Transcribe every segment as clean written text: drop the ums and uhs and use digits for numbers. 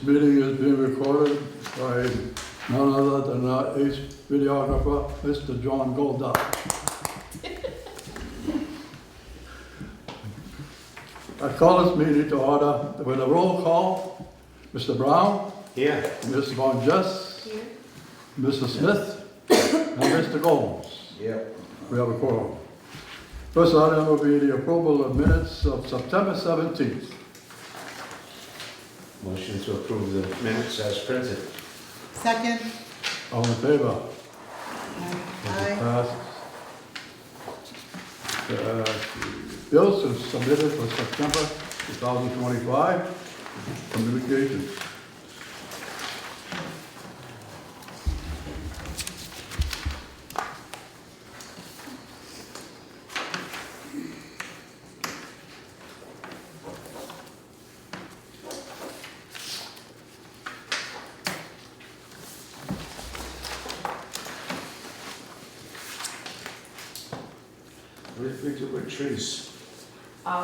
This meeting is being recorded by none other than our ace videographer, Mr. John Goldup. I call this meeting to order with a roll call. Mr. Brown? Here. Ms. Von Jess? Here. Mrs. Smith? And Mr. Gomes? Yep. We have a quorum. First item will be the approval of minutes of September 17th. Motion to approve the minutes as printed. Second. All in favor? Aye. Passes. Bills are submitted for September 2025. Communications. What did we do with trees?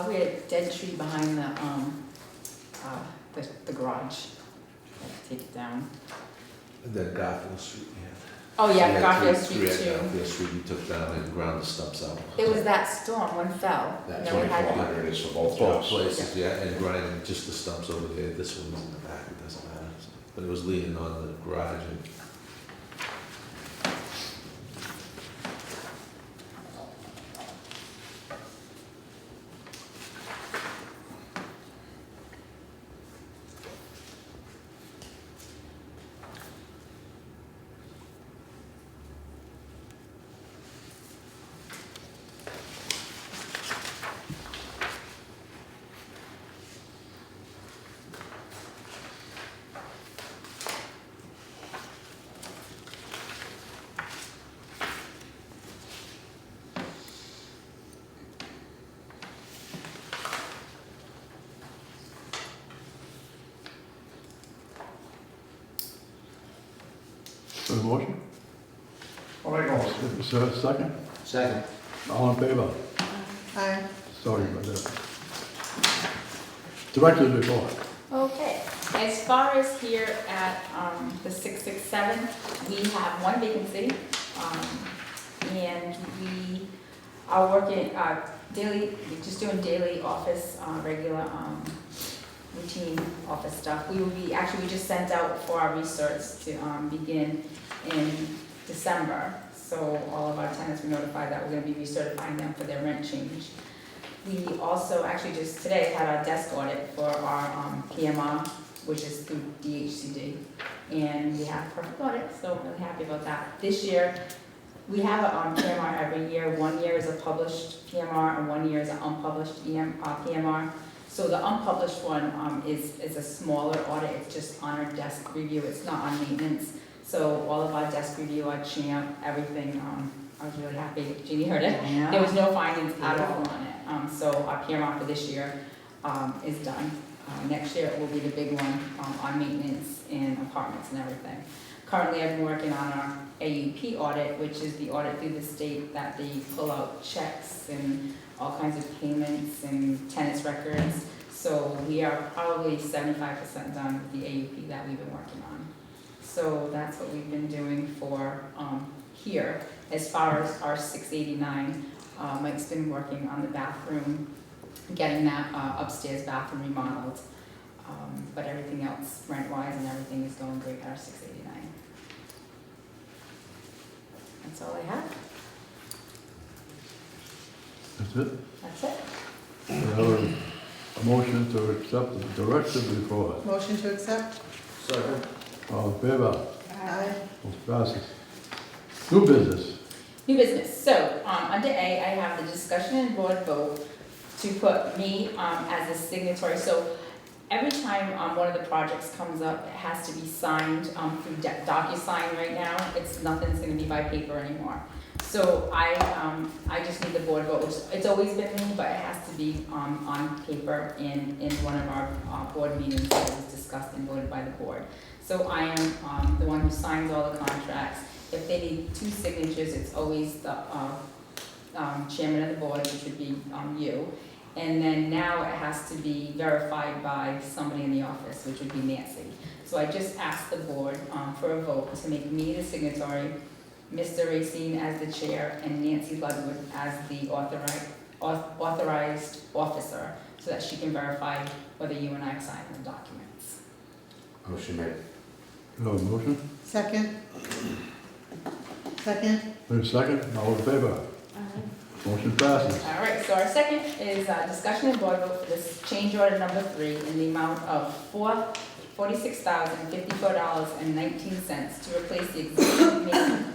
We had a dead tree behind the garage. Had to take it down. The Garfield Street, yeah. Oh We yeah, had Garfield three Street at too. Garfield Street, we took down and ground the stumps out. It was that storm, one fell. That's And then we had to- 2,400 is for both Both jobs. places, yeah, and grinding just the stumps over there, this one's in the back, it doesn't matter. But it was leaning on the garage and For the motion? I'll make a motion. Is there a second? Second. All in favor? Aye. Sorry about that. Director's report. Okay, as far as here at the 667, we have one vacancy. And we are working daily, just doing daily office, regular routine office stuff. We will be, actually, we just sent out for our research to begin in December. So all of our tenants were notified that we're gonna be recertifying them for their rent change. We also actually just today had our desk audit for our PMR, which is through DHCD. And we have a perfect audit, so I'm really happy about that. This year, we have a PMR every year. 1 year is a published PMR and 1 year is an unpublished PMR. So the unpublished one is a smaller audit. It's just on our desk review. It's not on maintenance. So all of our desk review, our champ, everything, I was really happy. Jeannie heard it. There was no findings at all on it. So our PMR for this year is done. Next year it will be the big one on maintenance and apartments and everything. Currently I've been working on our AUP audit, which is the audit through the state that they pull out checks and all kinds of payments and tenants records. So we are probably 75% done with the AUP that we've been working on. So that's what we've been doing for here. As far as our 689, Mike's been working on the bathroom, getting that upstairs bathroom remodeled. But everything else, rent-wise and everything is going great at our 689. That's all I have. That's it? That's it. We have a motion to accept the director's report. Motion to accept? Second. All in favor? Aye. Motion passes. New business. New business. So, under A, I have the discussion and board vote to put me as a signatory. So every time one of the projects comes up, it has to be signed through DocuSign right now. Nothing's gonna be by paper anymore. So I just need the board vote, which it's always been me, but it has to be on paper in one of our board meetings that was discussed and voted by the board. So I am the one who signs all the contracts. If they need 2 signatures, it's always the chairman of the board, which would be you. And then now it has to be verified by somebody in the office, which would be Nancy. So I just asked the board for a vote to make me the signatory, Mr. Racine as the chair, and Nancy Ludwood as the authorized officer, so that she can verify whether you and I have signed the documents. Motion made. You have a motion? Second. Second. Wait a second, all in favor? Motion passes. All right, so our second is discussion and board vote for this change order number 3 in the amount of $46,054.19 to replace the existing main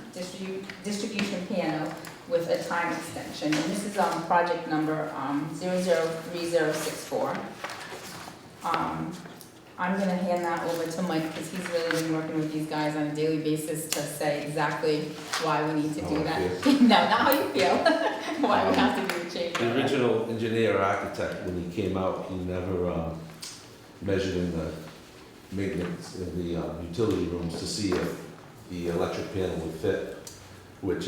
distribution piano with a time extension. And this is project number 003064. I'm gonna hand that over to Mike because he's really been working with these guys on a daily basis to say exactly why we need to do that. No, not how you feel, why we have to do the change. The original engineer architect, when he came out, he never measured in the maintenance in the utility rooms to see if the electric panel would fit, which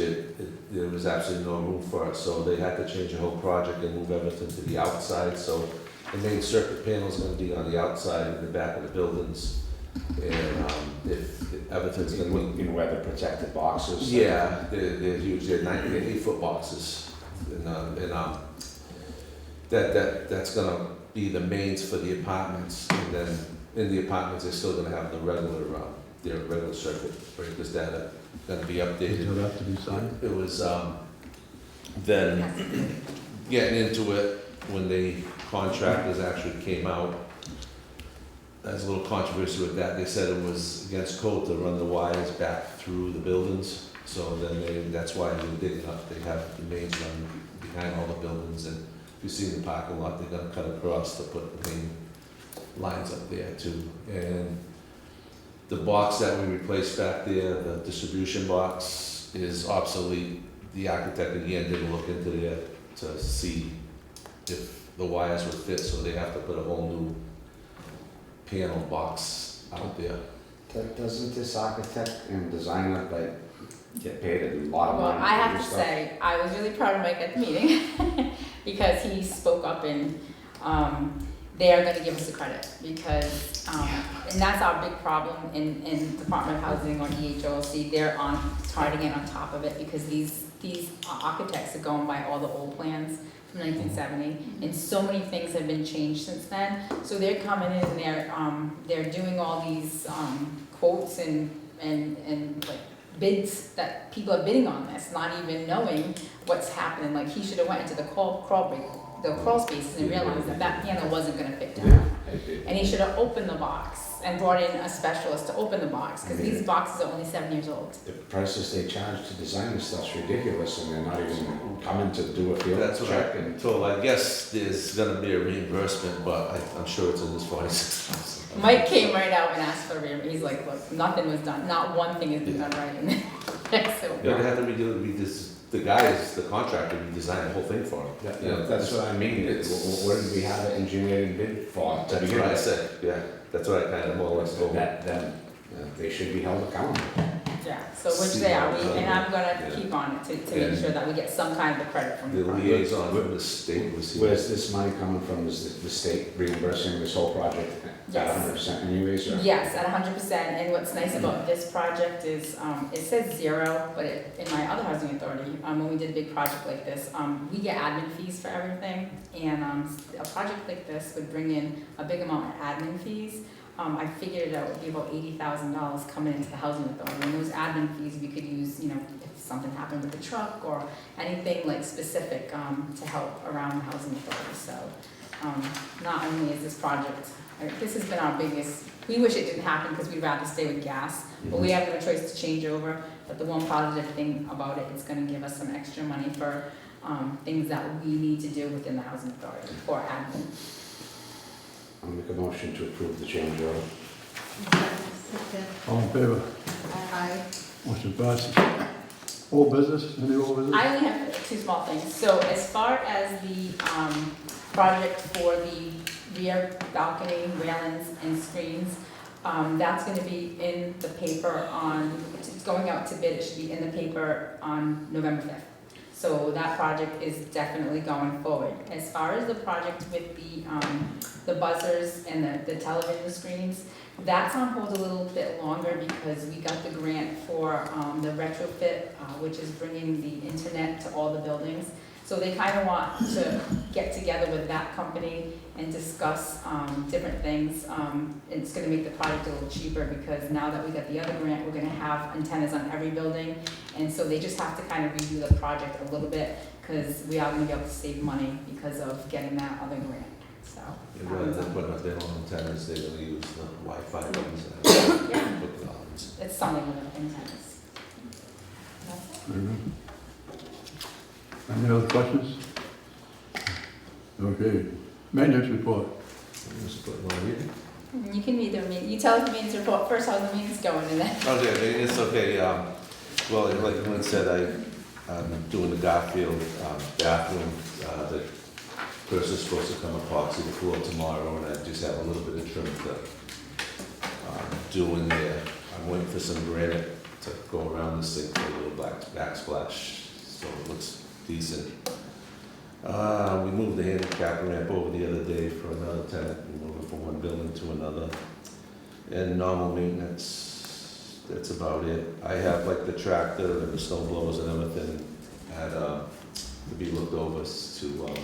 there was absolutely no room for it. So they had to change the whole project and move everything to the outside. So the main circuit panel is going to be on the outside in the back of the buildings, and if everything's going to be In weather protected boxes. yeah, they're usually 8-foot boxes, and that's gonna be the mains for the apartments, and then in the apartments, they're still gonna have the regular, their regular circuit breakers that are gonna be Does updated. it have to be signed? It was, then getting into it, when the contractors actually came out, there's a little controversy with that. They said it was against code to run the wires back through the buildings. So then that's why they dig it up. They have the mains run behind all the buildings. And if you see the parking lot, they're gonna cut across to put the main lines up there too. And the box that we replaced back there, the distribution box, is obsolete. The architect again didn't look into there to see if the wires would fit, so they have to put a whole new panel box out there. Doesn't this architect and designer get paid a lot of Well, money? I for have this to stuff? say, I was really proud of Mike at the meeting because he spoke up and they are gonna give us the credit because, and that's our big problem in Department of Housing or EHOLC, they're trying to get on top of it because these architects are going by all the old plans from 1970, and so many things have been changed since then. So they're coming in and they're doing all these quotes and like bids that people are bidding on this, not even knowing what's happening. Like he should have went into the crawl spaces and realized that piano wasn't going to fit down. And he should have opened the box and brought in a specialist to open the box because these boxes are only 7 years old. The prices they charge to design this stuff's ridiculous, and they're not even coming to do a field That's what check. I've been told. I guess there's gonna be a reimbursement, but I'm sure it's in this 46,000. Mike came right out and asked for a reimbursement. He's like, look, nothing was done. Not one thing has been done right. So, Yeah, they have to the guys, the contractor, redesigned the whole thing for them. Yeah, that's what I mean. What did we have it engineered and bid for? to That's begin what I with? said, yeah, that's what I kind of more or less told them. Then they should be held accountable. yeah, so which they are. And I'm gonna Yeah. keep on it to Yeah. make sure that we get some kind of credit from The the project. liaison from the state was here. Where's this money coming from? Is the state reimbursing this whole project at Yes. 100% anyways? Or? Yes, at 100%, and what's nice about this project is, it says 0, but in my other housing authority, when we did a big project like this, we get admin fees for everything, and a project like this would bring in a big amount of admin fees. I figured it out would be about $80,000 coming into the housing authority, and those admin fees we could use, if something happened with the truck or anything like specific to help around the housing authority. So not only is this project, this has been our biggest, we wish it didn't happen because we'd rather stay with gas, but we have no choice to change over. But the one positive thing about it, it's gonna give us some extra money for things that we need to do within the housing authority for admin. I'll make a motion to approve the change order. Second. All in favor? Aye. Motion passes. Old business, any old business? I only have 2 small things. So as far as the project for the rear balcony railings and screens, that's gonna be in the paper it's going out to bid, it should be in the paper on November 5th. So that project is definitely going forward. As far as the project with the buzzers and the television screens, that's on hold a little bit longer because we got the grant for the retrofit, which is bringing the internet to all the buildings. So they kind of want to get together with that company and discuss different things. It's going to make the project a little cheaper because now that we got the other grant, we're going to have antennas on every building. And so they just have to kind of review the project a little bit because we are going to be able to save money because of getting that other grant. So Rather than putting up their own antennas, they're gonna use the Wi-Fi ones yeah, and put the others. it's something with the antennas. That's it. Very good. Any other questions? Okay, maintenance report. Just put one here. You can read the you tell us the meetings report first, how the meeting's going, and then. Okay, it's okay, well, like Lynn said, I'm doing the Garfield, bathroom, the person's supposed to come epoxy the floor tomorrow, and I just have a little bit of trim to, do in there. I'm waiting for some granite to go around the sink for a little backsplash, so it looks decent. We moved the handicap ramp over the other day for another tenant, we moved it from one building to another. And normal maintenance, that's about it. I have like the tractor and the snow blowers and everything had, to be looked over to,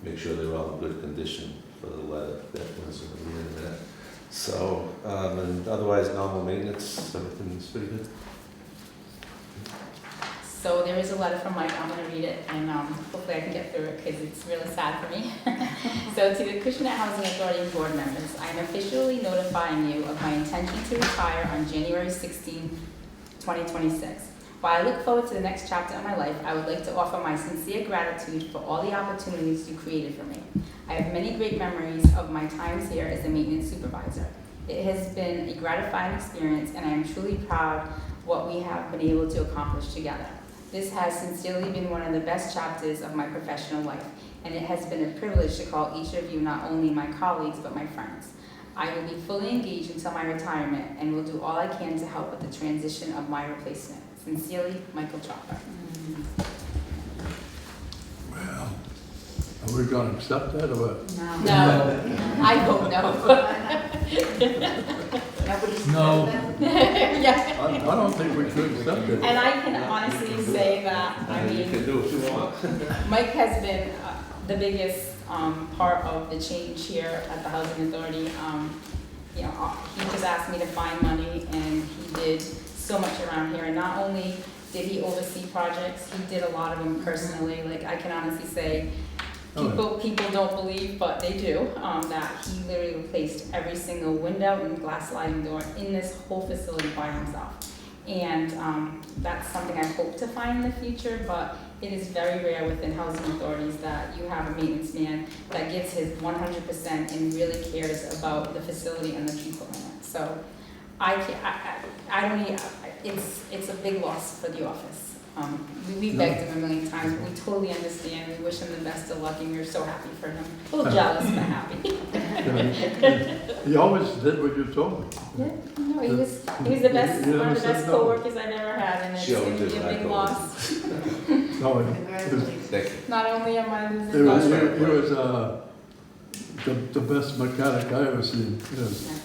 make sure they're all in good condition for the letter that was in the end of that. So, and otherwise normal maintenance, everything's pretty good. So there is a letter from Mike, I'm gonna read it, and hopefully I can get through it, because it's really sad for me. So to the Acushnet Housing Authority board members, I am officially notifying you of my intention to retire on January 16, 2026. While I look forward to the next chapter of my life, I would like to offer my sincere gratitude for all the opportunities you created for me. I have many great memories of my times here as a maintenance supervisor. It has been a gratifying experience, and I am truly proud what we have been able to accomplish together. This has sincerely been one of the best chapters of my professional life, and it has been a privilege to call each of you not only my colleagues, but my friends. I will be fully engaged until my retirement and will do all I can to help with the transition of my replacement. Sincerely, Michael Chopper. Well, are we gonna accept that or what? No, I hope no. No. Yeah. I don't think we should accept it. And I can honestly say that, I You mean, can do what you want. Mike has been the biggest part of the change here at the Housing Authority. You know, he just asked me to find money, and he did so much around here. And not only did he oversee projects, he did a lot of them personally. Like, I can honestly say, people don't believe, but they do, that he literally replaced every single window and glass sliding door in this whole facility by himself. And that's something I hope to find in the future, but it is very rare within housing authorities that you have a maintenance man that gives his 100% and really cares about the facility and the people in it. So I don't need, it's a big loss for the office. We begged him a million times, but we totally understand. We wish him the best of luck, and we're so happy for him. A little jealous, but happy. He always did what you told me. Yeah, no, he was the best, He one never of the said best no. coworkers I've ever had, and it's She gonna always be a did big like loss. No, Congratulations. Thank you. Not only am I losing, he was, but he was the best mechanic I ever seen, yes.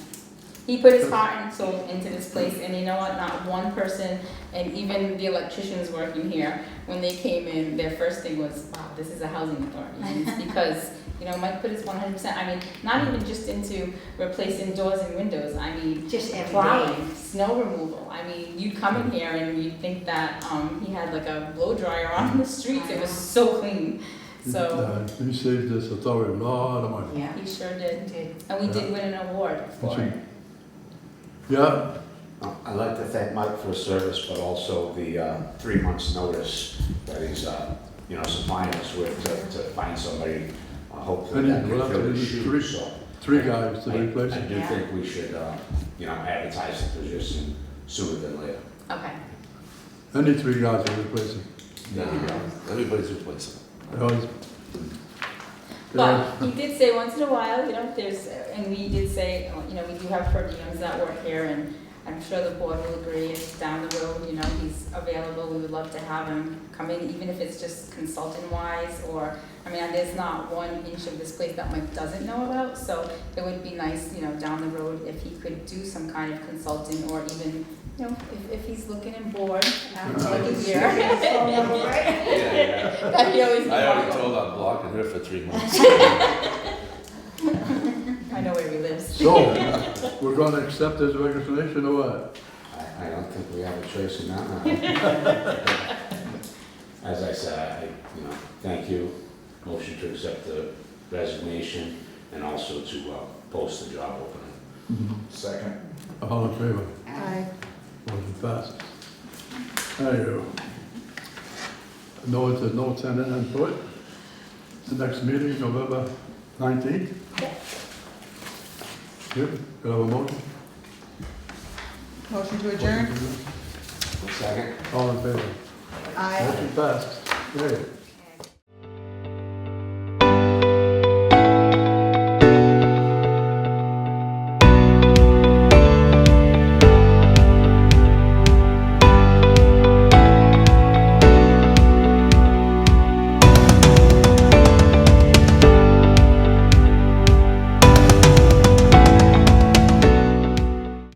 he put his heart and soul into this place, and you know what? Not one person, and even the electricians working here, when they came in, their first thing was, "Wow, this is a housing authority." And it's because, you know, Mike put his 100%. I mean, not even just into replacing doors and windows. I mean, Just every plowing, day. snow removal. I mean, you'd come in here and you'd think that he had like a blow dryer on the streets. It was so clean. So He saved this authority a lot of money. Yeah. he sure did, Did. and we did win an award for it. Yeah, I'd like to thank Mike for his service, but also the 3 months' notice that he's, supplying us with to find somebody, hopefully that And can he's fill left his with shoes, so. 3 guys to I replace him. do think we should, advertise the position sooner than later. Okay. Any 3 guys to replace him. There you go. Everybody's replacing. Because- But he did say once in a while, you know, and we did say, you know, we do have per diems that work here, and I'm sure the board will agree if down the road, you know, he's available, we would love to have him come in, even if it's just consultant wise, or, I mean, there's not 1 inch of this place that Mike doesn't know about, so it would be nice, you know, down the road if he could do some kind of consulting, or even, you know, if he's looking and bored after like a year. Yeah, That'd be always. I already told I'm blocking her for 3 months. I know where he lives. So, we're gonna accept his resignation or what? I don't think we have a choice in that now. As I said, thank you. Motion to accept the resignation and also to post the job opening. Second. All in favor? Aye. Motion passes. There you go. No tenant input. The next meeting, November 19th. Yep, could I have a motion? Motion to adjourn? Second. All in favor? Aye. Motion passes. There.